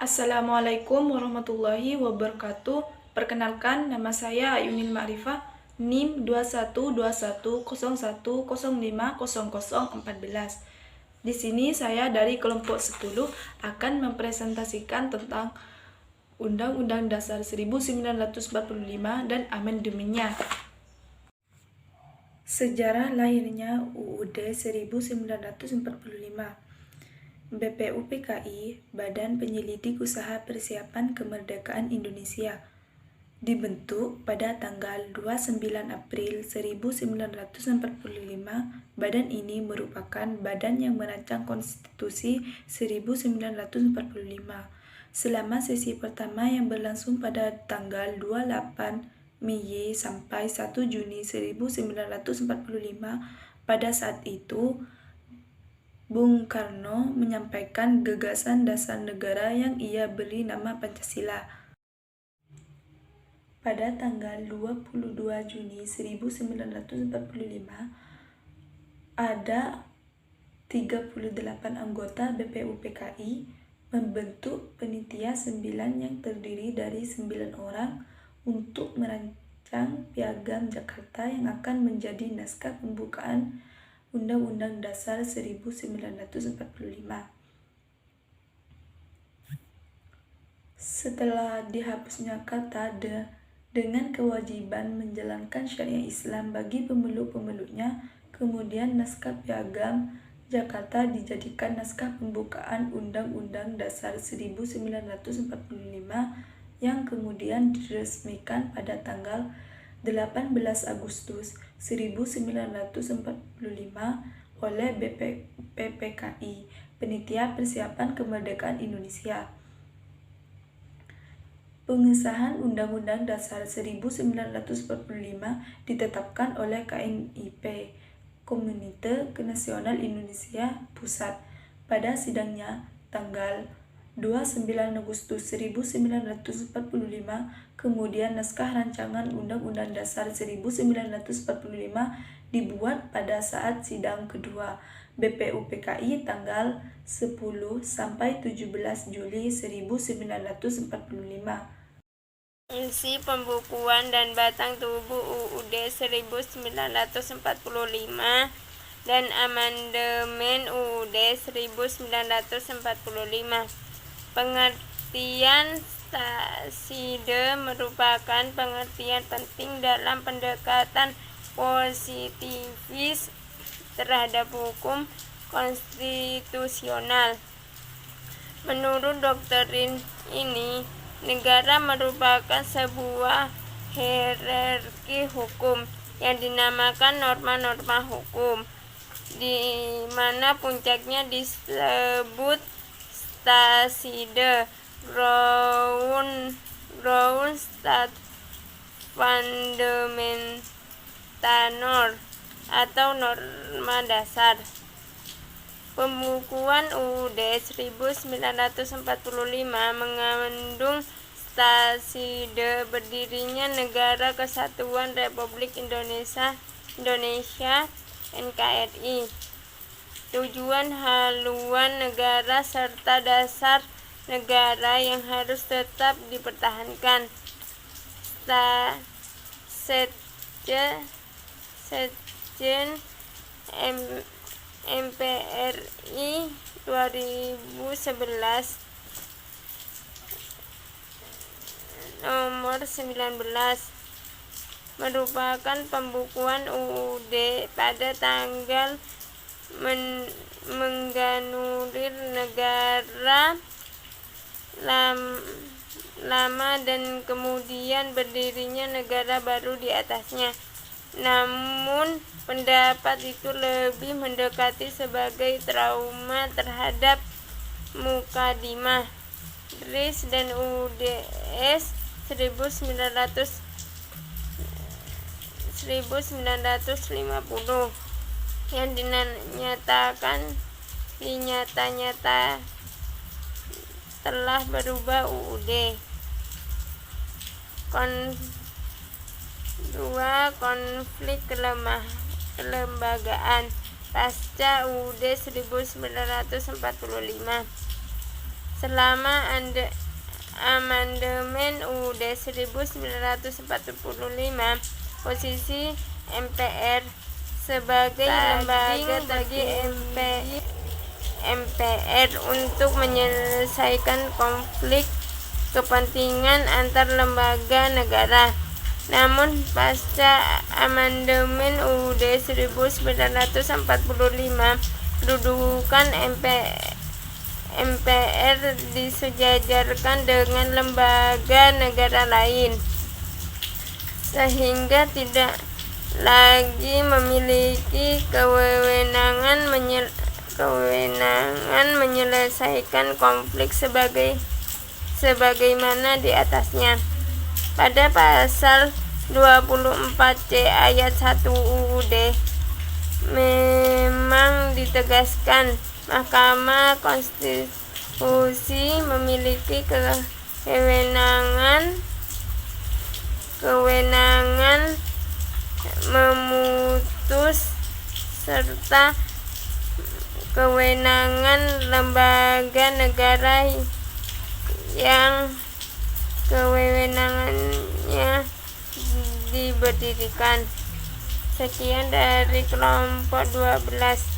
Assalamualaikum warahmatullahi wabarakatuh. Perkenalkan, nama saya Ayunin Ma'rifah, NIM 212101050014. Di sini saya dari kelompok 10 akan mempresentasikan tentang Undang-Undang Dasar 1945 dan amandemennya. Sejarah lahirnya UUD 1945. BPUPKI, Badan Penyelidik Usaha Persiapan Kemerdekaan Indonesia, dibentuk pada tanggal 29 April 1945. Badan ini merupakan badan yang merancang Konstitusi 1945. Selama sesi pertama yang berlangsung pada tanggal 28 Mei sampai 1 Juni 1945, pada saat itu Bung Karno menyampaikan gagasan dasar negara yang ia beri nama Pancasila. Pada tanggal 22 Juni 1945, ada 38 anggota BPUPKI membentuk panitia 9 yang terdiri dari 9 orang untuk merancang Piagam Jakarta yang akan menjadi naskah pembukaan Undang-Undang Dasar 1945. Setelah dihapusnya kata dengan kewajiban menjalankan syariat Islam bagi pemeluk-pemeluknya, kemudian naskah Piagam Jakarta dijadikan naskah pembukaan Undang-Undang Dasar 1945 yang kemudian diresmikan pada tanggal 18 Agustus 1945 oleh BPPKI, Panitia Persiapan Kemerdekaan Indonesia. Pengesahan Undang-Undang Dasar 1945 ditetapkan oleh KNIP, Komite Nasional Indonesia Pusat, pada sidangnya tanggal 29 Agustus 1945. Kemudian naskah rancangan Undang-Undang Dasar 1945 dibuat pada saat sidang kedua BPUPKI tanggal 10 sampai 17 Juli 1945. Isi pembukuan dan batang tubuh UUD 1945 dan amandemen UUD 1945. Pengertian staside merupakan pengertian penting dalam pendekatan positifis terhadap hukum konstitusional. Menurut doktrin ini, negara merupakan sebuah hierarki hukum yang dinamakan norma-norma hukum, di mana puncaknya disebut staside, ground stat fundamentanor, atau norma dasar. Pembukuan UUD 1945 mengandung staside berdirinya Negara Kesatuan Republik Indonesia NKRI, tujuan haluan negara serta dasar negara yang harus tetap dipertahankan. Sekjen MPRI 2011 nomor 19 merupakan pembukuan UUD pada tanggal mengganulir negara lama dan kemudian berdirinya negara baru di atasnya. Namun pendapat itu lebih mendekati sebagai trauma terhadap mukadimah RIS dan UUDS 1950 yang dinyata telah berubah UUD. Konflik kelembagaan pasca UUD 1945. selama amandemen UUD 1945, posisi MPR sebagai lembaga bagi MPR untuk menyelesaikan konflik kepentingan antar lembaga negara. Namun pasca amandemen UUD 1945, kedudukan MPR disejajarkan dengan lembaga negara lain, sehingga tidak lagi memiliki kewenangan menyelesaikan konflik sebagaimana di atasnya. Pada pasal 24C ayat 1 UUD memang ditegaskan Mahkamah Konstitusi memiliki kewenangan memutus serta kewenangan lembaga negara yang kewenangannya diberdirikan. Sekian dari kelompok 12.